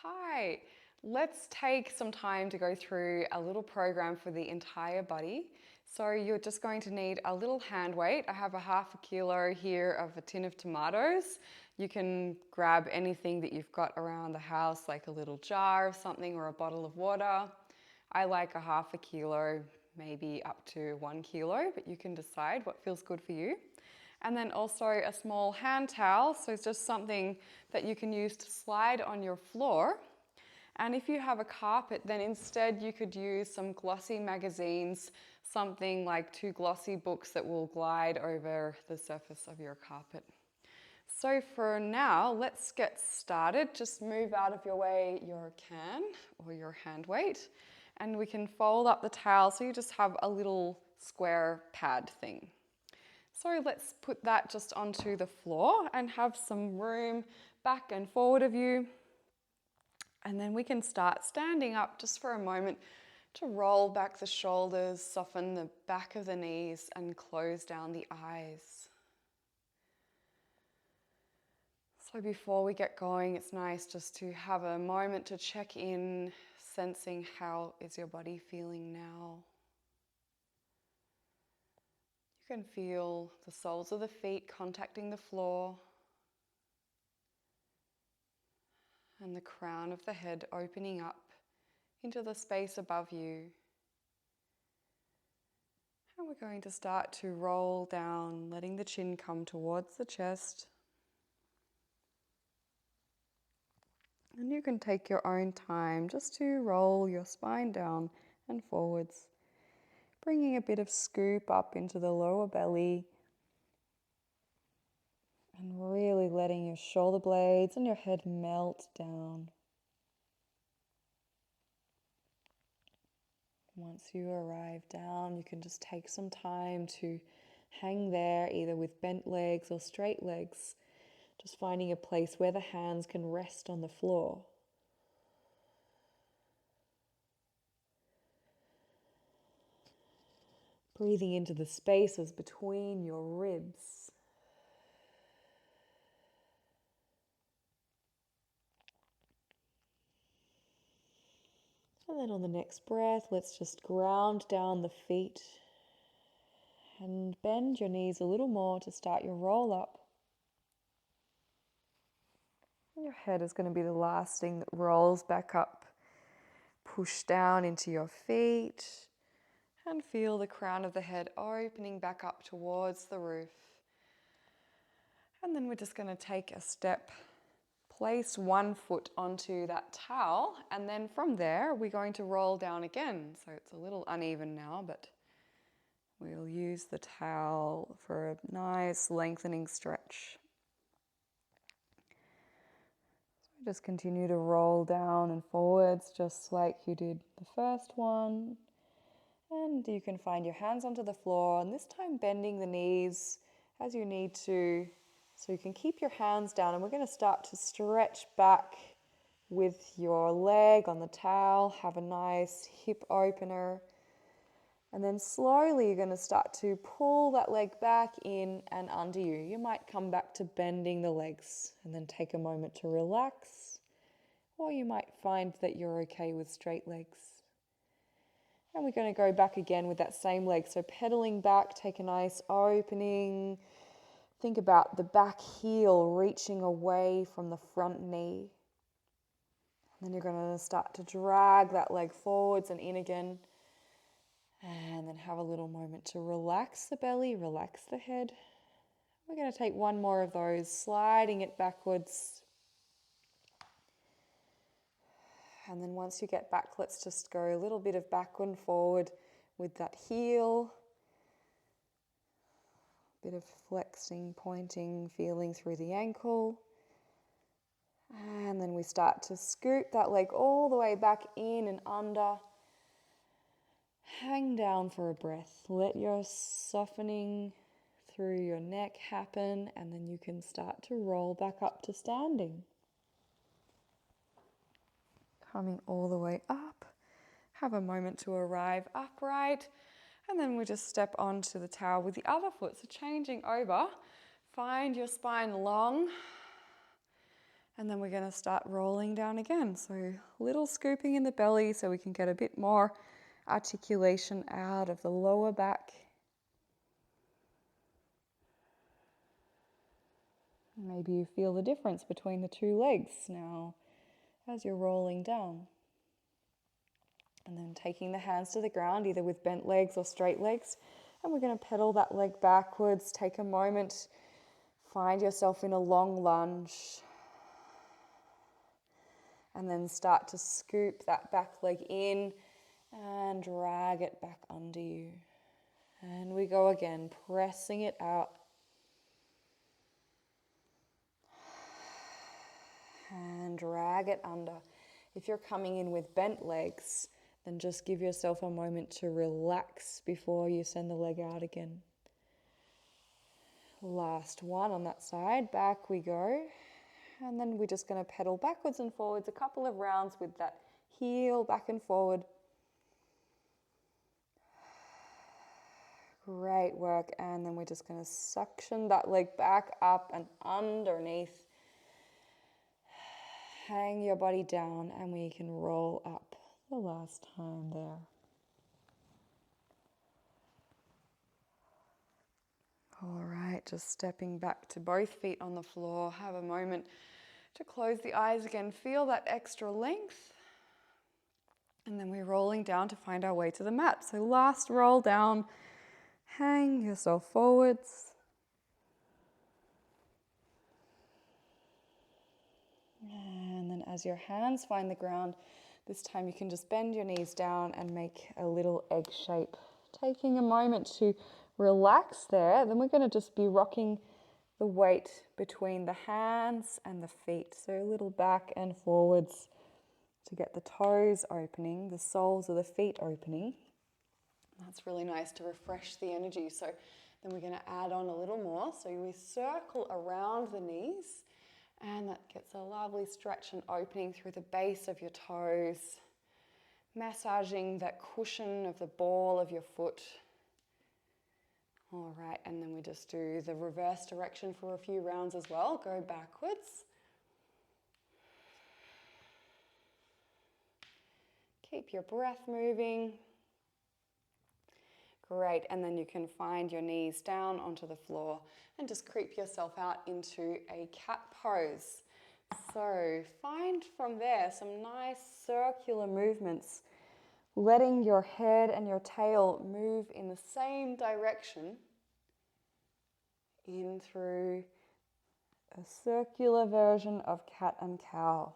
Hi, let's take some time to go through a little program for the entire body. So you're just going to need a little hand weight. I have a ½ kilo here of a tin of tomatoes. You can grab anything that you've got around the house, like a little jar of something or a bottle of water. I like a ½ kilo, maybe up to 1 kilo, but you can decide what feels good for you. And then also a small hand towel, so it's just something that you can use to slide on your floor. And if you have a carpet, then instead you could use some glossy magazines, something like 2 glossy books that will glide over the surface of your carpet. So for now, let's get started. Just move out of your way your can or your hand weight, and we can fold up the towel so you just have a little square pad thing. So let's put that just onto the floor and have some room back and forward of you. And then we can start standing up just for a moment to roll back the shoulders, soften the back of the knees, and close down the eyes. So before we get going, it's nice just to have a moment to check in, sensing how is your body feeling now. You can feel the soles of the feet contacting the floor and the crown of the head opening up into the space above you. And we're going to start to roll down, letting the chin come towards the chest. And you can take your own time just to roll your spine down and forwards, bringing a bit of scoop up into the lower belly and really letting your shoulder blades and your head melt down. Once you arrive down, you can just take some time to hang there, either with bent legs or straight legs, just finding a place where the hands can rest on the floor. Breathing into the spaces between your ribs. And then on the next breath, let's just ground down the feet and bend your knees a little more to start your roll up. Your head is going to be the last thing that rolls back up. Push down into your feet and feel the crown of the head opening back up towards the roof. And then we're just going to take a step, place one foot onto that towel, and then from there we're going to roll down again. So it's a little uneven now, but we'll use the towel for a nice lengthening stretch. Just continue to roll down and forwards just like you did the first one. And you can find your hands onto the floor, and this time bending the knees as you need to, so you can keep your hands down. And we're going to start to stretch back with your leg on the towel. Have a nice hip opener. And then slowly you're going to start to pull that leg back in and under you. You might come back to bending the legs and then take a moment to relax. Or you might find that you're okay with straight legs. And we're going to go back again with that same leg. So pedaling back, take a nice opening. Think about the back heel reaching away from the front knee. And then you're going to start to drag that leg forwards and in again. And then have a little moment to relax the belly, relax the head. We're going to take one more of those, sliding it backwards. And then once you get back, let's just go a little bit of back and forward with that heel. Bit of flexing, pointing, feeling through the ankle. And then we start to scoop that leg all the way back in and under. Hang down for a breath. Let your softening through your neck happen, and then you can start to roll back up to standing. Coming all the way up. Have a moment to arrive upright, and then we just step onto the towel with the other foot. So changing over, find your spine long, And then we're going to start rolling down again. So little scooping in the belly so we can get a bit more articulation out of the lower back. Maybe you feel the difference between the two legs now as you're rolling down. And then taking the hands to the ground, either with bent legs or straight legs. And we're going to pedal that leg backwards. Take a moment, find yourself in a long lunge. And then start to scoop that back leg in and drag it back under you. And we go again, pressing it out. And drag it under. If you're coming in with bent legs, then just give yourself a moment to relax before you send the leg out again. Last one on that side, back we go. And then we're just going to pedal backwards and forwards a couple of rounds with that heel back and forward. Great work. And then we're just going to suction that leg back up and underneath. Hang your body down and we can roll up the last time there. All right, just stepping back to both feet on the floor. Have a moment to close the eyes again. Feel that extra length. And then we're rolling down to find our way to the mat. So last roll down, hang yourself forwards. And then as your hands find the ground, this time you can just bend your knees down and make a little egg shape. Taking a moment to relax there, then we're going to just be rocking the weight between the hands and the feet. So a little back and forwards to get the toes opening, the soles of the feet opening. That's really nice to refresh the energy. So then we're going to add on a little more. So we circle around the knees. And that gets a lovely stretch and opening through the base of your toes, massaging that cushion of the ball of your foot. All right, and then we just do the reverse direction for a few rounds as well. Go backwards. Keep your breath moving. Great, and then you can find your knees down onto the floor and just creep yourself out into a cat pose. So find from there some nice circular movements, letting your head and your tail move in the same direction in through a circular version of cat and cow.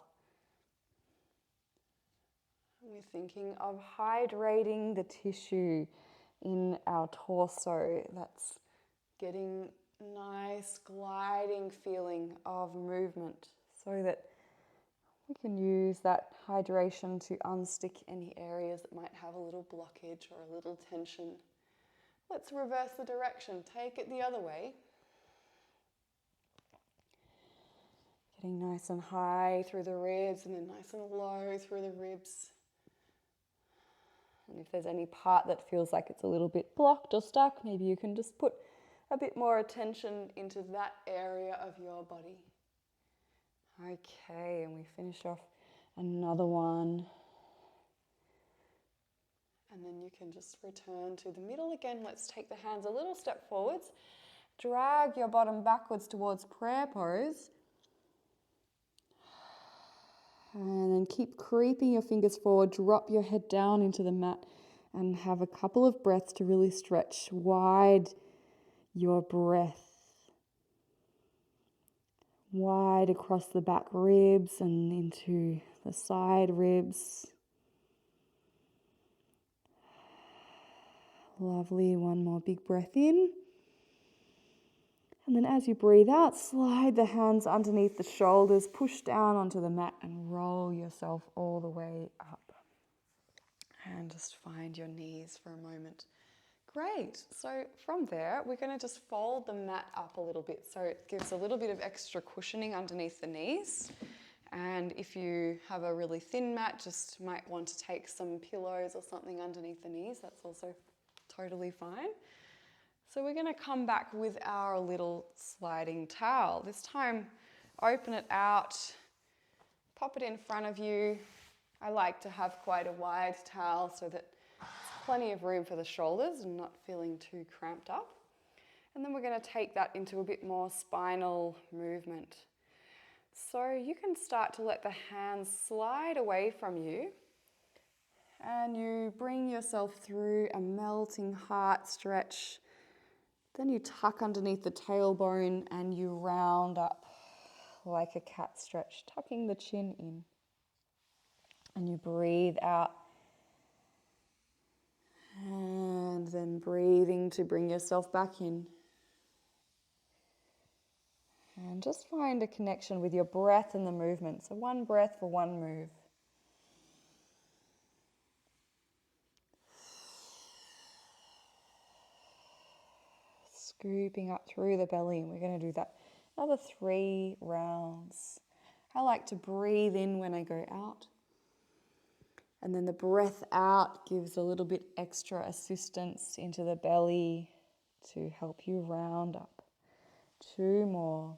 We're thinking of hydrating the tissue in our torso. That's getting nice gliding feeling of movement so that we can use that hydration to unstick any areas that might have a little blockage or a little tension. Let's reverse the direction. Take it the other way. Getting nice and high through the ribs and then nice and low through the ribs. And if there's any part that feels like it's a little bit blocked or stuck, maybe you can just put a bit more attention into that area of your body. Okay, and we finish off another one. And then you can just return to the middle again. Let's take the hands a little step forwards. Drag your bottom backwards towards prayer pose. And then keep creeping your fingers forward, drop your head down into the mat and have a couple of breaths to really stretch wide your breath. Wide across the back ribs and into the side ribs. Lovely, one more big breath in. And then as you breathe out, slide the hands underneath the shoulders, push down onto the mat and roll yourself all the way up. And just find your knees for a moment. Great. So from there, we're going to just fold the mat up a little bit so it gives a little bit of extra cushioning underneath the knees. And if you have a really thin mat, just might want to take some pillows or something underneath the knees. That's also totally fine. So we're going to come back with our little sliding towel. This time, open it out Pop it in front of you. I like to have quite a wide towel so that there's plenty of room for the shoulders and not feeling too cramped up. And then we're going to take that into a bit more spinal movement. So you can start to let the hands slide away from you and you bring yourself through a melting heart stretch. Then you tuck underneath the tailbone and you round up like a cat stretch, tucking the chin in. And you breathe out. And then breathing to bring yourself back in. And just find a connection with your breath and the movement. So one breath for one move. Scooping up through the belly. And we're going to do that another 3 rounds. I like to breathe in when I go out. And then the breath out gives a little bit extra assistance into the belly to help you round up. 2 more.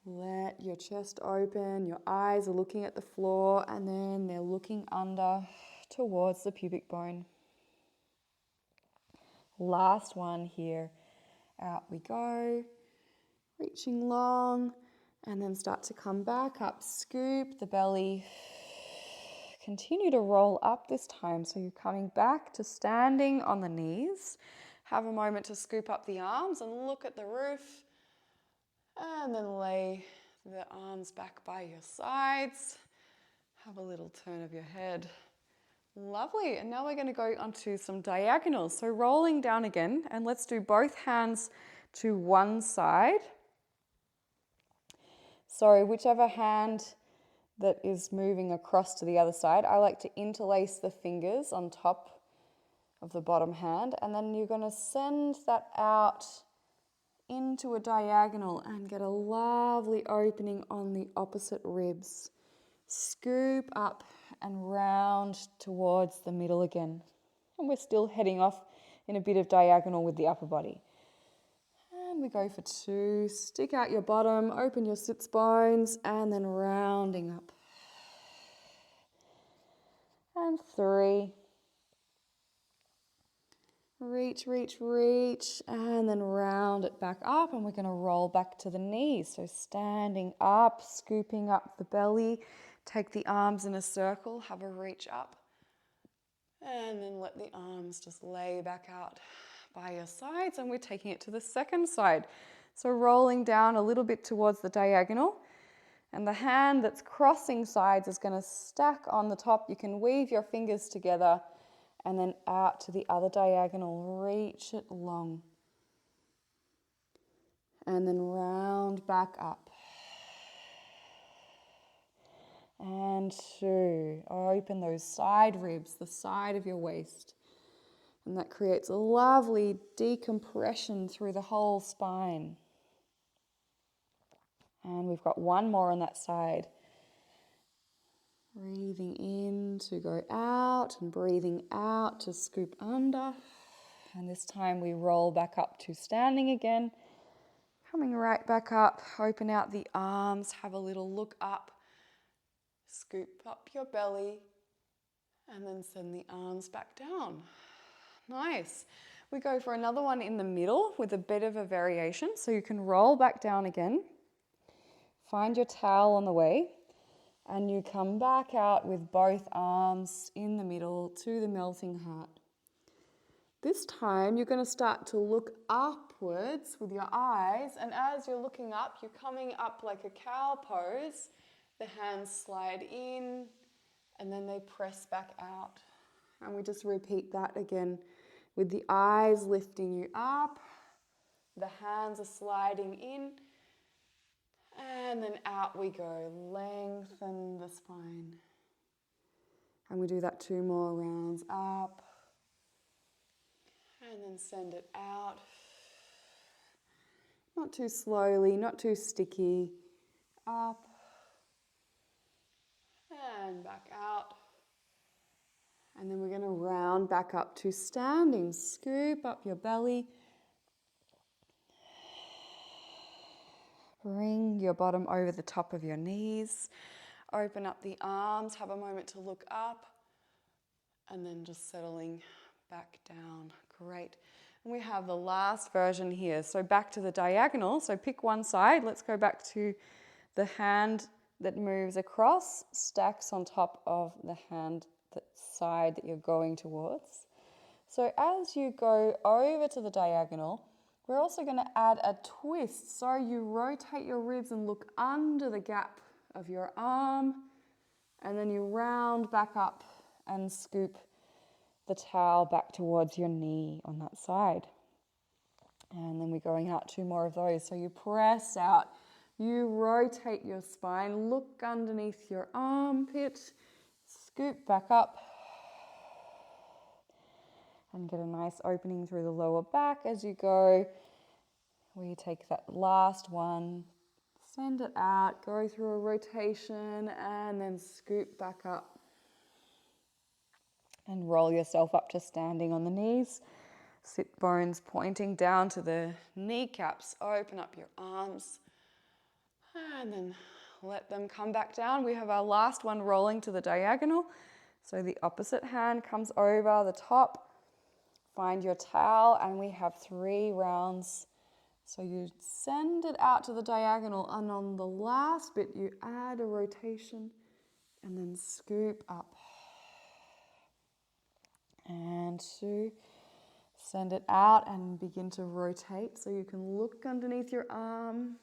Let your chest open, your eyes are looking at the floor, and then they're looking under towards the pubic bone. Last one here. Out we go, reaching long, and then start to come back up. Scoop the belly. Continue to roll up this time, so you're coming back to standing on the knees. Have a moment to scoop up the arms and look at the roof. And then lay the arms back by your sides. Have a little turn of your head. Lovely. And now we're going to go onto some diagonals. So rolling down again, and let's do both hands to one side. So whichever hand that is moving across to the other side, I like to interlace the fingers on top of the bottom hand, and then you're going to send that out into a diagonal and get a lovely opening on the opposite ribs. Scoop up and round towards the middle again. And we're still heading off in a bit of diagonal with the upper body. And we go for 2. Stick out your bottom, open your sits bones, and then rounding up. And 3. Reach, reach, reach, and then round it back up, and we're going to roll back to the knees. So standing up, scooping up the belly, take the arms in a circle, have a reach up, and then let the arms just lay back out by your sides, and we're taking it to the second side. So rolling down a little bit towards the diagonal, and the hand that's crossing sides is going to stack on the top. You can weave your fingers together and then out to the other diagonal. Reach it long. And then round back up. And 2. Open those side ribs, the side of your waist. And that creates a lovely decompression through the whole spine. And we've got 1 more on that side. Breathing in to go out and breathing out to scoop under. And this time we roll back up to standing again. Coming right back up, open out the arms, have a little look up. Scoop up your belly and then send the arms back down. Nice. We go for another one in the middle with a bit of a variation. So you can roll back down again. Find your towel on the way. And you come back out with both arms in the middle to the melting heart. This time you're going to start to look upwards with your eyes, and as you're looking up, you're coming up like a cow pose. The hands slide in and then they press back out. And we just repeat that again with the eyes lifting you up, the hands are sliding in, and then out we go. Lengthen the spine. And we do that 2 more rounds. Up. And then send it out. Not too slowly, not too sticky. Up. And back out. And then we're going to round back up to standing. Scoop up your belly. Bring your bottom over the top of your knees. Open up the arms, have a moment to look up, and then just settling back down. Great. And we have the last version here. So back to the diagonal. So pick one side. Let's go back to the hand that moves across, stacks on top of the hand, the side that you're going towards. So as you go over to the diagonal, we're also going to add a twist. So you rotate your ribs and look under the gap of your arm, and then you round back up and scoop the towel back towards your knee on that side. And then we're going out 2 more of those. So you press out, you rotate your spine, look underneath your armpit, scoop back up, and get a nice opening through the lower back as you go. We take that last one, send it out, go through a rotation, and then scoop back up. And roll yourself up to standing on the knees. Sit bones pointing down to the kneecaps. Open up your arms. And then let them come back down. We have our last one rolling to the diagonal. So the opposite hand comes over the top. Find your towel, and we have 3 rounds. So you send it out to the diagonal, and on the last bit you add a rotation and then scoop up. And 2, send it out and begin to rotate so you can look underneath your arm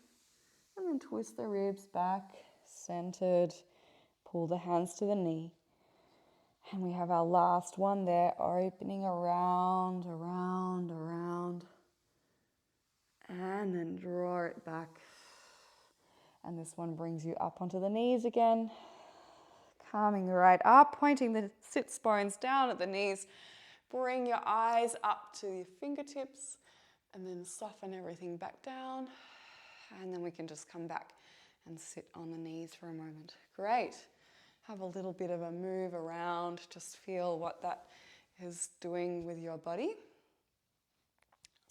and then twist the ribs back, centered, pull the hands to the knee. And we have our last one there, opening around, around, around, and then draw it back. And this one brings you up onto the knees again. Coming right up, pointing the sits bones down at the knees. Bring your eyes up to your fingertips and then soften everything back down. And then we can just come back and sit on the knees for a moment. Great. Have a little bit of a move around. Just feel what that is doing with your body.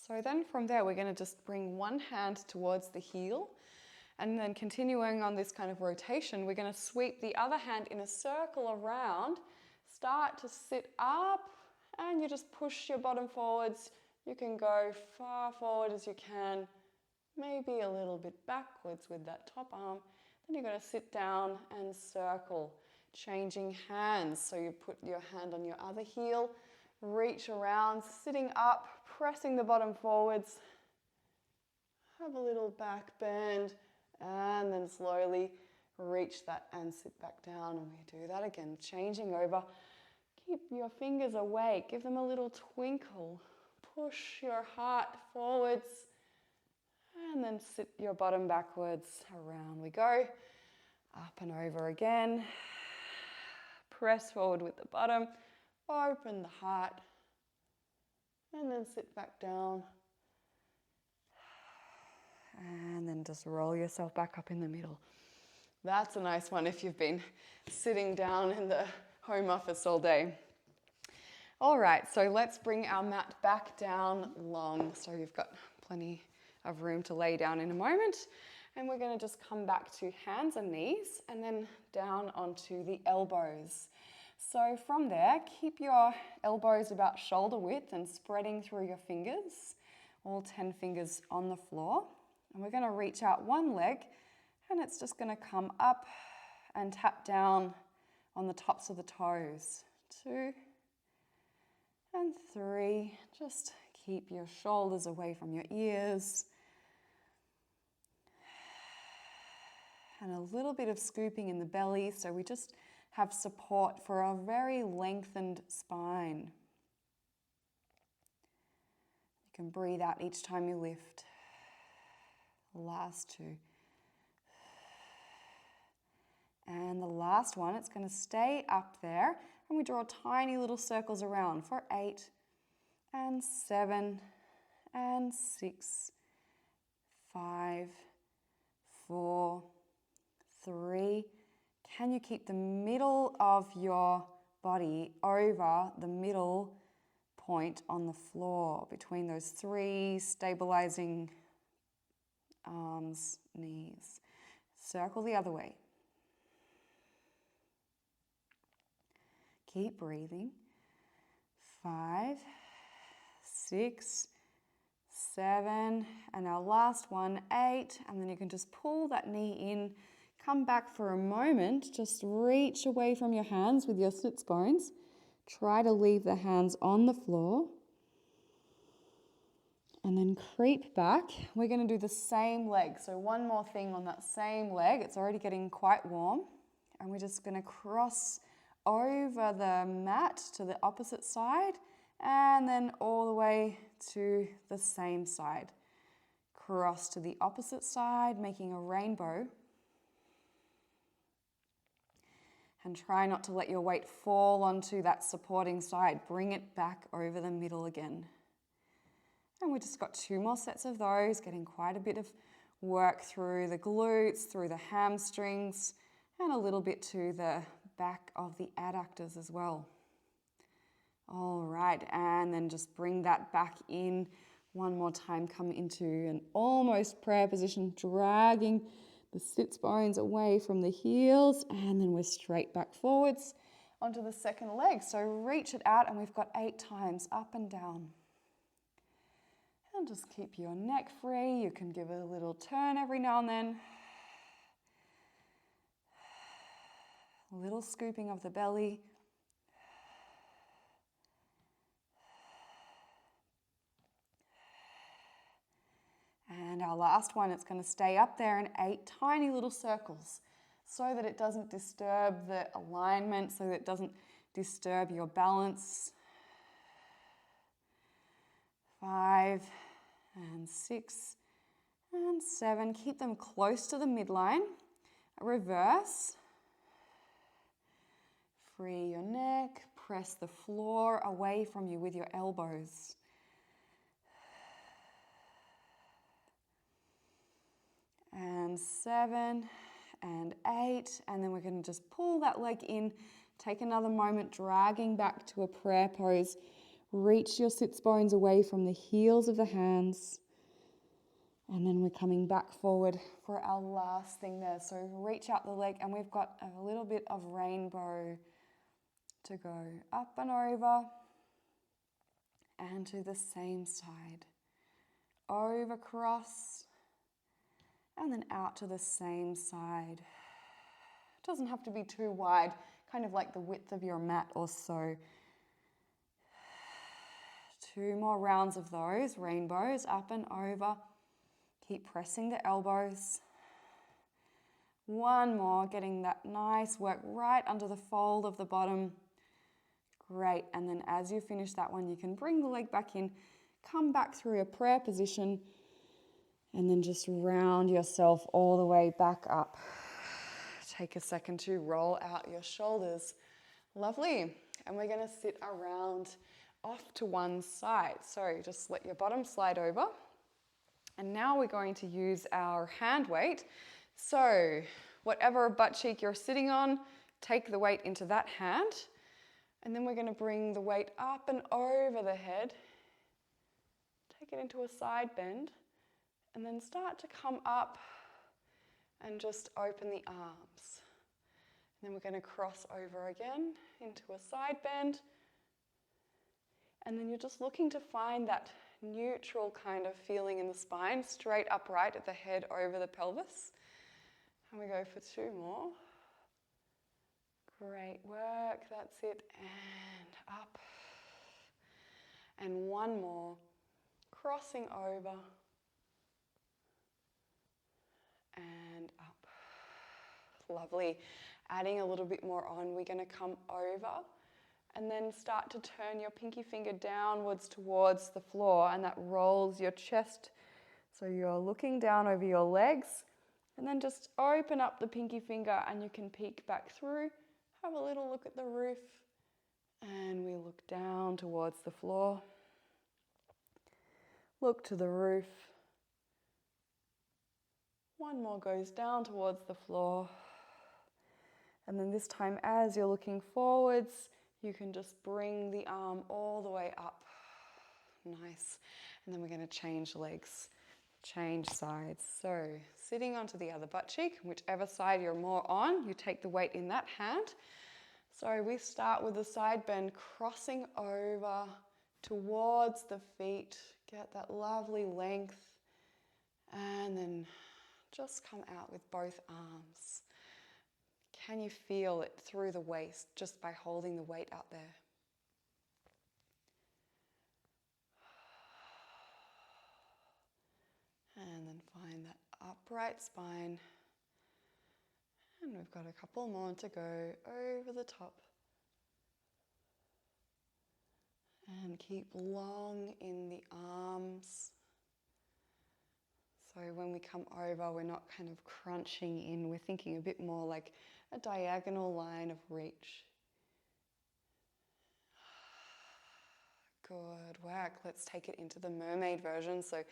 So then from there, we're going to just bring one hand towards the heel. And then continuing on this kind of rotation, we're going to sweep the other hand in a circle around. Start to sit up, and you just push your bottom forwards. You can go far forward as you can, maybe a little bit backwards with that top arm. Then you're going to sit down and circle, changing hands. So you put your hand on your other heel, reach around, sitting up, pressing the bottom forwards. Have a little back bend. And then slowly reach that and sit back down, and we do that again, changing over. Keep your fingers awake, give them a little twinkle. Push your heart forwards, and then sit your bottom backwards. Around we go, up and over again. Press forward with the bottom, open the heart, and then sit back down. And then just roll yourself back up in the middle. That's a nice one if you've been sitting down in the home office all day. All right, so let's bring our mat back down long. So you've got plenty of room to lay down in a moment. And we're going to just come back to hands and knees and then down onto the elbows. So from there, keep your elbows about shoulder width and spreading through your fingers, all 10 fingers on the floor. And we're going to reach out one leg, and it's just going to come up and tap down on the tops of the toes. 2 and 3. Just keep your shoulders away from your ears. And a little bit of scooping in the belly, so we just have support for a very lengthened spine. You can breathe out each time you lift. Last 2. And the last one, it's going to stay up there, and we draw tiny little circles around for 8 and 7 and 6, 5, 4, 3. Can you keep the middle of your body over the middle point on the floor between those 3 stabilizing arms, knees. Circle the other way. Keep breathing. 5, 6, 7, and our last one, 8, and then you can just pull that knee in, come back for a moment, just reach away from your hands with your sits bones. Try to leave the hands on the floor. And then creep back. We're going to do the same leg. So one more thing on that same leg. It's already getting quite warm. And we're just going to cross over the mat to the opposite side and then all the way to the same side. Cross to the opposite side, making a rainbow. And try not to let your weight fall onto that supporting side. Bring it back over the middle again. And we just got 2 more sets of those, getting quite a bit of work through the glutes, through the hamstrings, and a little bit to the back of the adductors as well. All right, and then just bring that back in one more time. Come into an almost prayer position, dragging the sits bones away from the heels, and then we're straight back forwards onto the second leg. So reach it out, and we've got 8 times up and down. And just keep your neck free. You can give it a little turn every now and then. A little scooping of the belly. And our last one, it's going to stay up there in 8 tiny little circles so that it doesn't disturb the alignment, so that it doesn't disturb your balance. 5 and 6 and 7. Keep them close to the midline. Reverse. Free your neck. Press the floor away from you with your elbows. And 7 and 8. And then we're going to just pull that leg in. Take another moment, dragging back to a prayer pose. Reach your sits bones away from the heels of the hands. And then we're coming back forward for our last thing there. So reach out the leg, and we've got a little bit of rainbow to go up and over and to the same side. Over, cross, and then out to the same side. It doesn't have to be too wide, kind of like the width of your mat or so. 2 more rounds of those, rainbows, up and over. Keep pressing the elbows. 1 more, getting that nice work right under the fold of the bottom. Great, and then as you finish that one, you can bring the leg back in, come back through a prayer position, and then just round yourself all the way back up. Take a second to roll out your shoulders. Lovely, and we're gonna sit around off to one side. So just let your bottom slide over. And now we're going to use our hand weight. So whatever butt cheek you're sitting on, take the weight into that hand. And then we're going to bring the weight up and over the head. Take it into a side bend. And then start to come up and just open the arms. And then we're going to cross over again into a side bend. And then you're just looking to find that neutral kind of feeling in the spine, straight upright at the head over the pelvis. And we go for 2 more. Great work, that's it, and up. And 1 more, crossing over and up. Lovely. Adding a little bit more on, we're going to come over and then start to turn your pinky finger downwards towards the floor, and that rolls your chest. So you're looking down over your legs, and then just open up the pinky finger and you can peek back through. Have a little look at the roof, and we look down towards the floor. Look to the roof. 1 more goes down towards the floor. And then this time, as you're looking forwards, you can just bring the arm all the way up. Nice. And then we're going to change legs Change sides. So sitting onto the other butt cheek, whichever side you're more on, you take the weight in that hand. So we start with the side bend, crossing over towards the feet. Get that lovely length. And then just come out with both arms. Can you feel it through the waist just by holding the weight out there? And then find that upright spine. And we've got a couple more to go over the top. And keep long in the arms. So when we come over, we're not kind of crunching in. We're thinking a bit more like a diagonal line of reach. Good work. Let's take it into the mermaid version. So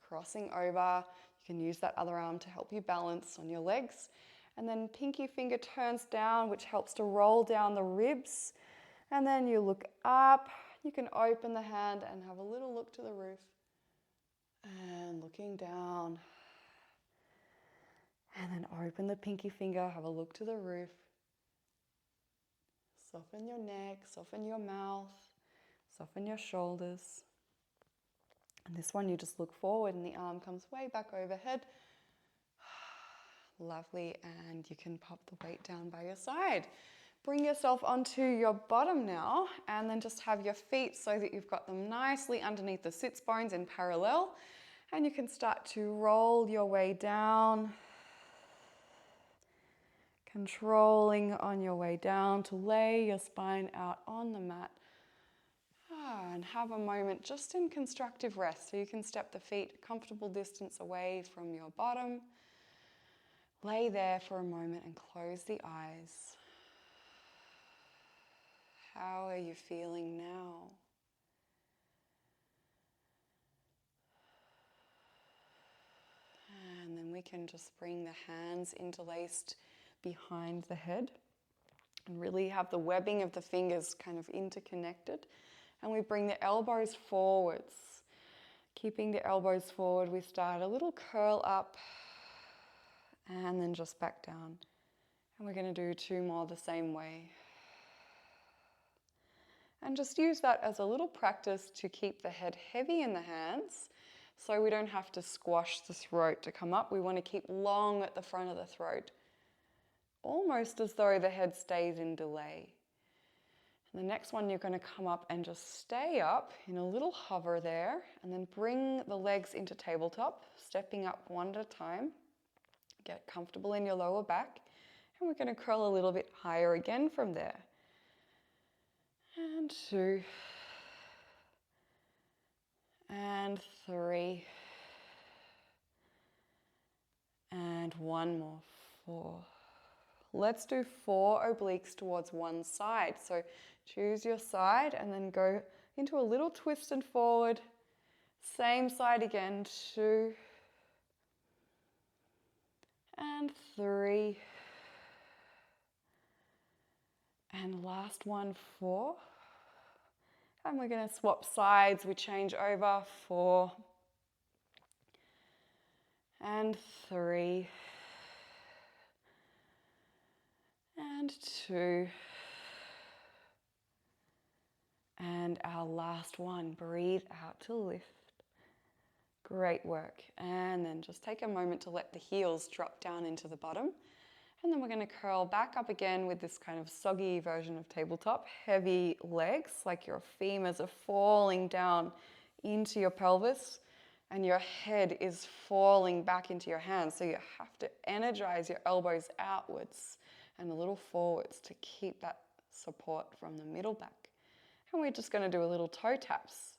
crossing over, you can use that other arm to help you balance on your legs. And then pinky finger turns down, which helps to roll down the ribs. And then you look up. You can open the hand and have a little look to the roof. And looking down. And then open the pinky finger, have a look to the roof. Soften your neck, soften your mouth, soften your shoulders. And this one you just look forward and the arm comes way back overhead. Lovely, and you can pop the weight down by your side. Bring yourself onto your bottom now, and then just have your feet so that you've got them nicely underneath the sits bones in parallel. And you can start to roll your way down, controlling on your way down to lay your spine out on the mat. And have a moment just in constructive rest. So you can step the feet a comfortable distance away from your bottom. Lay there for a moment and close the eyes. How are you feeling now? And then we can just bring the hands interlaced behind the head and really have the webbing of the fingers kind of interconnected. And we bring the elbows forwards. Keeping the elbows forward, we start a little curl up and then just back down. And we're going to do 2 more the same way. And just use that as a little practice to keep the head heavy in the hands so we don't have to squash the throat to come up. We want to keep long at the front of the throat, almost as though the head stays in delay. And the next one, you're going to come up and just stay up in a little hover there, and then bring the legs into tabletop, stepping up one at a time. Get comfortable in your lower back, and we're going to curl a little bit higher again from there. And 2, and 3, and 1 more, 4. Let's do 4 obliques towards one side. So choose your side and then go into a little twist and forward. Same side again, 2, and 3, and last one, 4. And we're going to swap sides. We change over, 4, and 3, and 2, and our last one. Breathe out to lift. Great work. And then just take a moment to let the heels drop down into the bottom. And then we're going to curl back up again with this kind of soggy version of tabletop. Heavy legs, like your femurs are falling down into your pelvis and your head is falling back into your hands. So you have to energize your elbows outwards and a little forwards to keep that support from the middle back. And we're just going to do a little toe taps.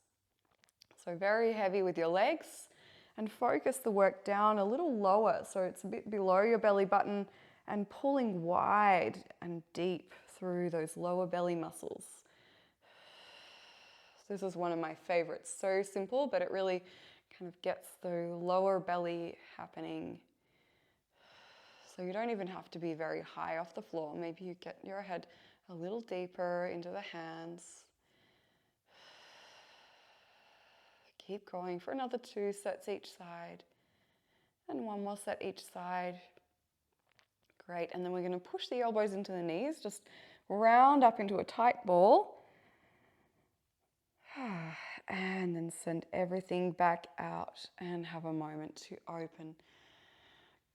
So very heavy with your legs, and focus the work down a little lower so it's a bit below your belly button, and pulling wide and deep through those lower belly muscles. This is one of my favorites. So simple, but it really kind of gets the lower belly happening. So you don't even have to be very high off the floor. Maybe you get your head a little deeper into the hands. Keep going for another 2 sets each side. one more set each side. Great, and then we're going to push the elbows into the knees, just round up into a tight ball. And then send everything back out and have a moment to open.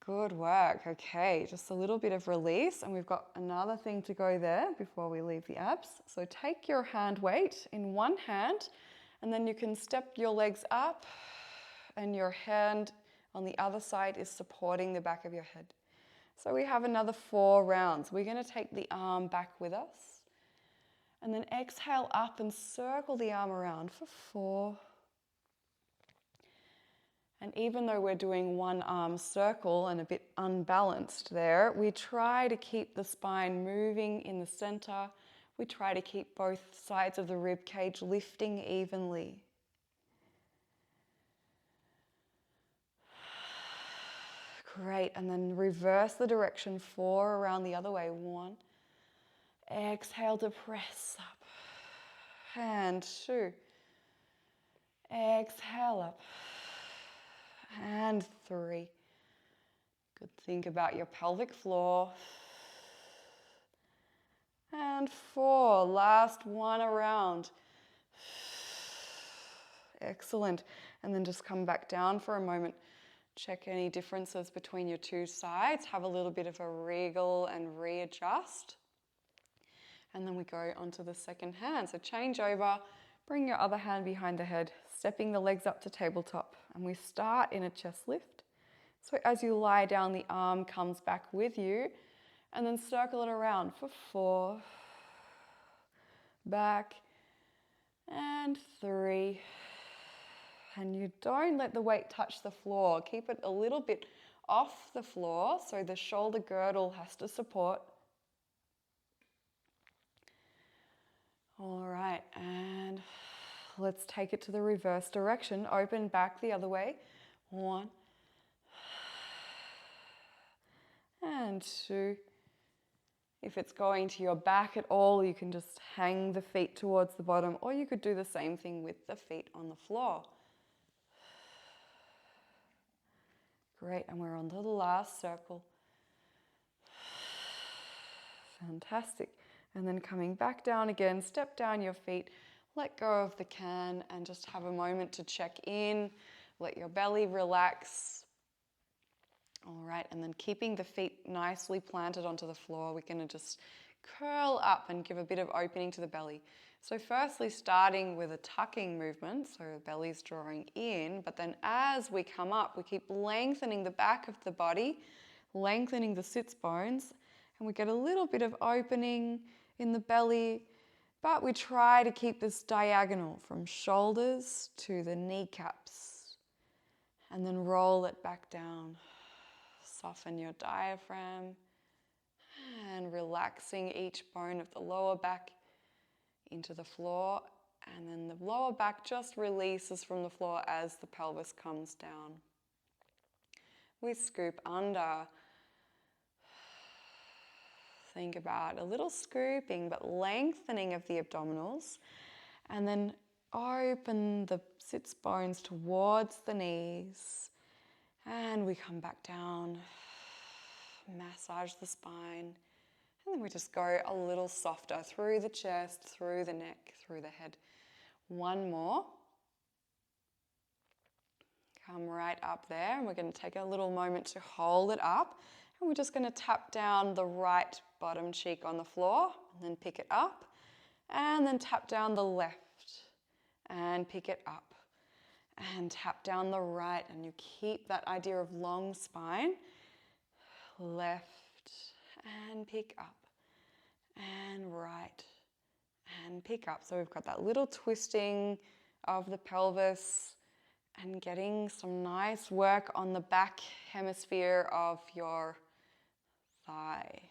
Good work. Okay, just a little bit of release, and we've got another thing to go there before we leave the abs. So take your hand weight in one hand, and then you can step your legs up, and your hand on the other side is supporting the back of your head. So we have another 4 rounds. We're going to take the arm back with us, and then exhale up and circle the arm around for 4. And even though we're doing one arm circle and a bit unbalanced there, we try to keep the spine moving in the center. We try to keep both sides of the rib cage lifting evenly. Great, and then reverse the direction, 4 around the other way, 1. Exhale to press up, and 2. Exhale up, and 3. Good, think about your pelvic floor. And 4, last one around. Excellent, and then just come back down for a moment. Check any differences between your 2 sides. Have a little bit of a wriggle and readjust. And then we go onto the second hand. So change over, bring your other hand behind the head, stepping the legs up to tabletop. And we start in a chest lift. So as you lie down, the arm comes back with you, and then circle it around for 4, back, and 3. And you don't let the weight touch the floor. Keep it a little bit off the floor so the shoulder girdle has to support. All right, and let's take it to the reverse direction. Open back the other way. 1, and 2. If it's going to your back at all, you can just hang the feet towards the bottom, or you could do the same thing with the feet on the floor. Great, and we're on to the last circle. Fantastic. And then coming back down again, step down your feet, let go of the can, and just have a moment to check in. Let your belly relax. All right, and then keeping the feet nicely planted onto the floor, we're going to just curl up and give a bit of opening to the belly. So firstly, starting with a tucking movement, so the belly's drawing in, but then as we come up, we keep lengthening the back of the body, lengthening the sits bones, and we get a little bit of opening in the belly, but we try to keep this diagonal from shoulders to the kneecaps, and then roll it back down. Soften your diaphragm and relaxing each bone of the lower back into the floor, and then the lower back just releases from the floor as the pelvis comes down. We scoop under. Think about a little scooping but lengthening of the abdominals, and then open the sits bones towards the knees, and we come back down, massage the spine, and then we just go a little softer through the chest, through the neck, through the head. One more. Come right up there, and we're going to take a little moment to hold it up, and we're just going to tap down the right bottom cheek on the floor, and then pick it up, and then tap down the left, and pick it up, and tap down the right, and you keep that idea of long spine. Left, and pick up, and right, and pick up. So we've got that little twisting of the pelvis, and getting some nice work on the back hemisphere of your thigh,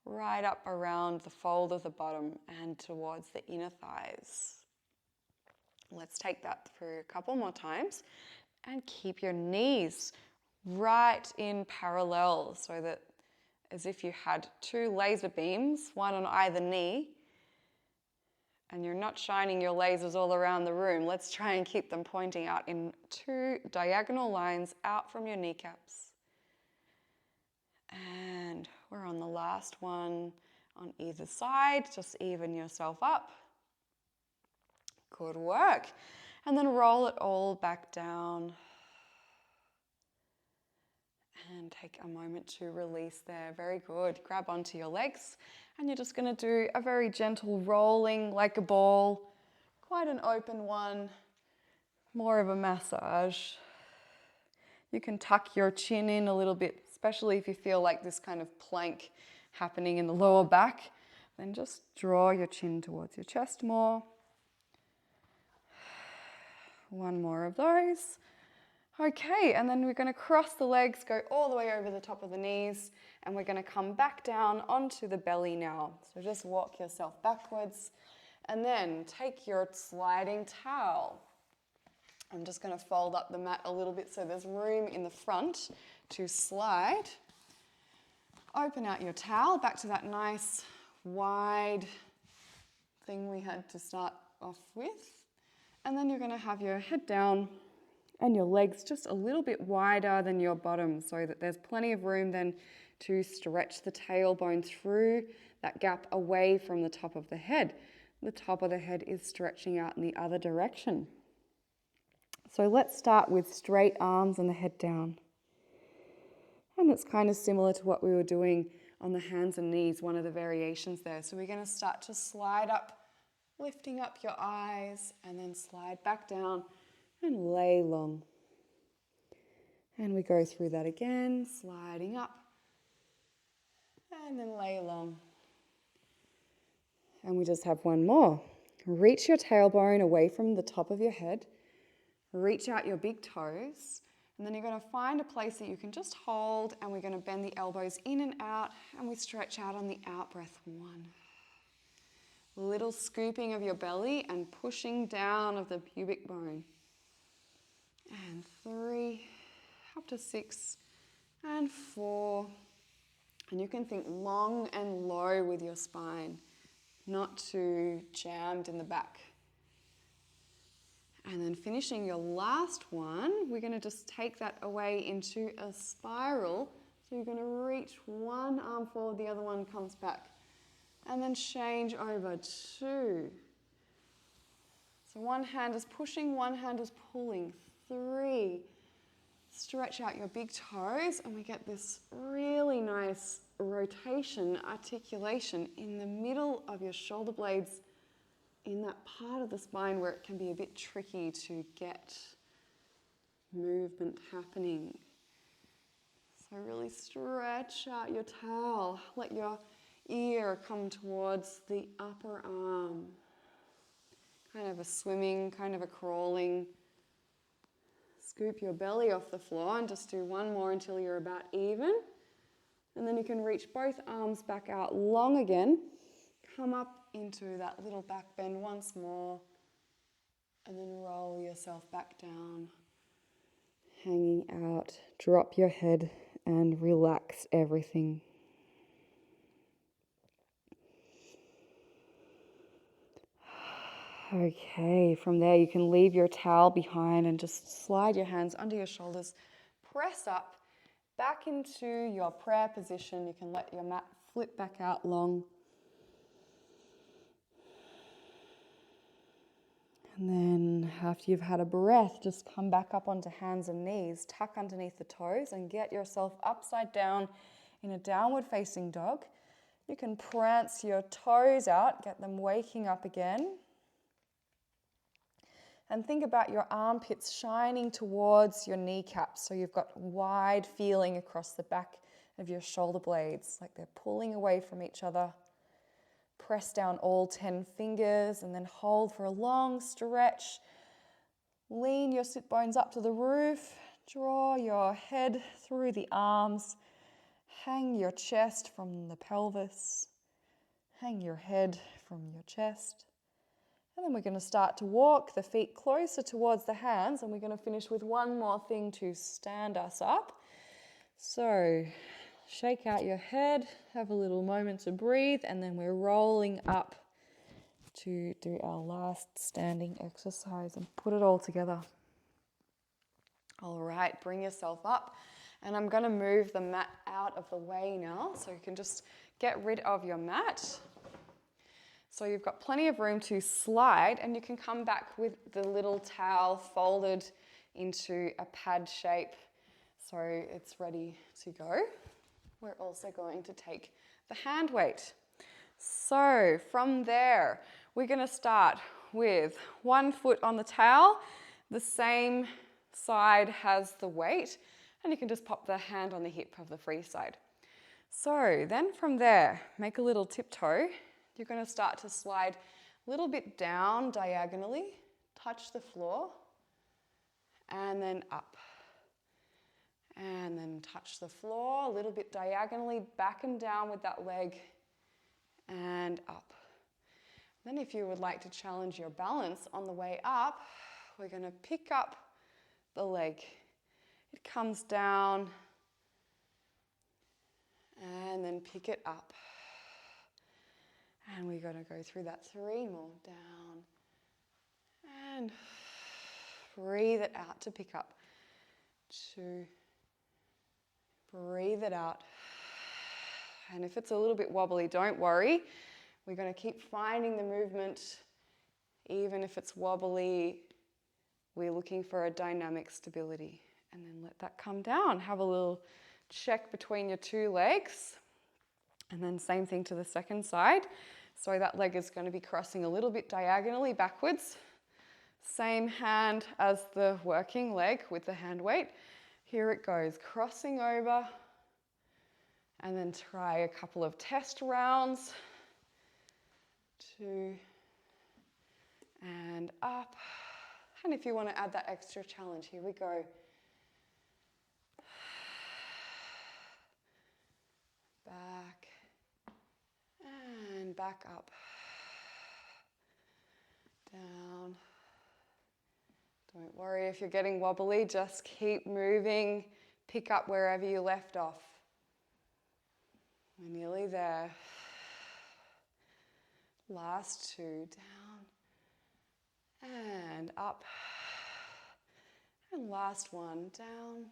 right up around the fold of the bottom and towards the inner thighs. Let's take that through a couple more times, and keep your knees right in parallel, so that as if you had 2 laser beams, one on either knee, And you're not shining your lasers all around the room. Let's try and keep them pointing out in 2 diagonal lines out from your kneecaps. And we're on the last one on either side. Just even yourself up. Good work. And then roll it all back down. And take a moment to release there. Very good. Grab onto your legs. And you're just going to do a very gentle rolling like a ball. Quite an open one. More of a massage. You can tuck your chin in a little bit, especially if you feel like this kind of plank happening in the lower back. Then just draw your chin towards your chest more. One more of those. Okay, and then we're going to cross the legs, go all the way over the top of the knees, and we're going to come back down onto the belly now. So just walk yourself backwards, and then take your sliding towel. I'm just going to fold up the mat a little bit so there's room in the front to slide. Open out your towel, back to that nice wide thing we had to start off with. And then you're going to have your head down and your legs just a little bit wider than your bottom so that there's plenty of room then to stretch the tailbone through that gap away from the top of the head. The top of the head is stretching out in the other direction. So let's start with straight arms and the head down. And it's kind of similar to what we were doing on the hands and knees, one of the variations there. So we're going to start to slide up, lifting up your eyes, and then slide back down and lay long. And we go through that again, sliding up, and then lay long. And we just have one more. Reach your tailbone away from the top of your head. Reach out your big toes. And then you're going to find a place that you can just hold, and we're going to bend the elbows in and out, and we stretch out on the out breath. 1. Little scooping of your belly and pushing down of the pubic bone. And 3, up to 6, and 4. And you can think long and low with your spine, not too jammed in the back. And then finishing your last one, we're going to just take that away into a spiral. So you're going to reach one arm forward, the other one comes back. And then change over 2. So one hand is pushing, one hand is pulling. 3. Stretch out your big toes, and we get this really nice rotation, articulation in the middle of your shoulder blades, in that part of the spine where it can be a bit tricky to get movement happening. So really stretch out your towel. Let your ear come towards the upper arm. Kind of a swimming, kind of a crawling. Scoop your belly off the floor and just do one more until you're about even. And then you can reach both arms back out long again. Come up into that little back bend once more, and then roll yourself back down, hanging out. Drop your head and relax everything. Okay, from there you can leave your towel behind and just slide your hands under your shoulders, press up, back into your prayer position. You can let your mat flip back out long. And then after you've had a breath, just come back up onto hands and knees, tuck underneath the toes and get yourself upside down in a downward facing dog. You can prance your toes out, get them waking up again. And think about your armpits shining towards your kneecaps. So you've got wide feeling across the back of your shoulder blades, like they're pulling away from each other. Press down all 10 fingers and then hold for a long stretch. Lean your sit bones up to the roof. Draw your head through the arms. Hang your chest from the pelvis. Hang your head from your chest. And then we're going to start to walk the feet closer towards the hands, and we're going to finish with one more thing to stand us up. So shake out your head, have a little moment to breathe, and then we're rolling up to do our last standing exercise and put it all together. All right, bring yourself up, and I'm going to move the mat out of the way now so you can just get rid of your mat. So you've got plenty of room to slide, and you can come back with the little towel folded into a pad shape so it's ready to go. We're also going to take the hand weight. So from there, we're going to start with one foot on the towel. The same side has the weight, and you can just pop the hand on the hip of the free side. So then from there, make a little tiptoe. You're going to start to slide a little bit down diagonally, touch the floor, and then up. And then touch the floor a little bit diagonally, back and down with that leg, and up. Then if you would like to challenge your balance on the way up, we're going to pick up the leg. It comes down, and then pick it up. And we're going to go through that 3 more. Down, and breathe it out to pick up. 2, breathe it out. And if it's a little bit wobbly, don't worry. We're going to keep finding the movement. Even if it's wobbly, we're looking for a dynamic stability. And then let that come down. Have a little check between your 2 legs. And then same thing to the second side. So that leg is going to be crossing a little bit diagonally backwards. Same hand as the working leg with the hand weight. Here it goes, crossing over. And then try a couple of test rounds. 2, and up. And if you want to add that extra challenge, here we go. Back, and back up. Down. Don't worry if you're getting wobbly, just keep moving. Pick up wherever you left off. We're nearly there. Last 2, down and up. And last 1, down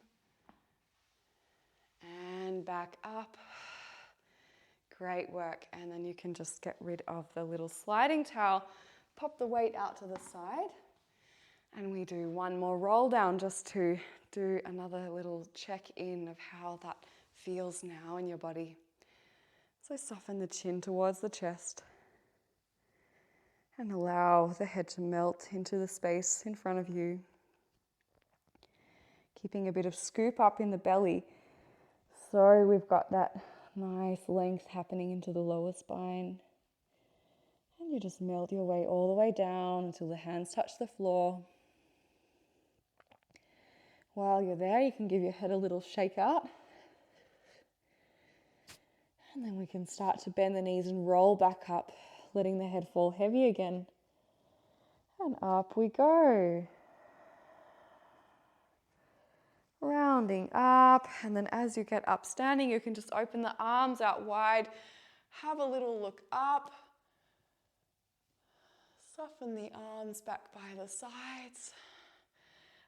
and back up. Great work. And then you can just get rid of the little sliding towel. Pop the weight out to the side. And we do one more roll down just to do another little check-in of how that feels now in your body. So soften the chin towards the chest. And allow the head to melt into the space in front of you. Keeping a bit of scoop up in the belly. So we've got that nice length happening into the lower spine. And you just melt your way all the way down until the hands touch the floor. While you're there, you can give your head a little shake out. And then we can start to bend the knees and roll back up, letting the head fall heavy again. And up we go. Rounding up, and then as you get up standing, you can just open the arms out wide. Have a little look up. Soften the arms back by the sides.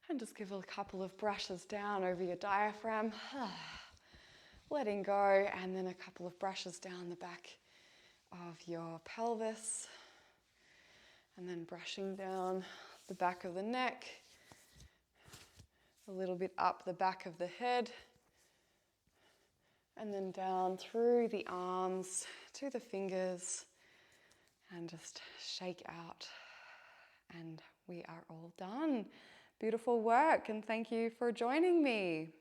And just give a couple of brushes down over your diaphragm. Letting go, and then a couple of brushes down the back of your pelvis. And then brushing down the back of the neck. A little bit up the back of the head. And then down through the arms to the fingers. And just shake out. And we are all done. Beautiful work, and thank you for joining me.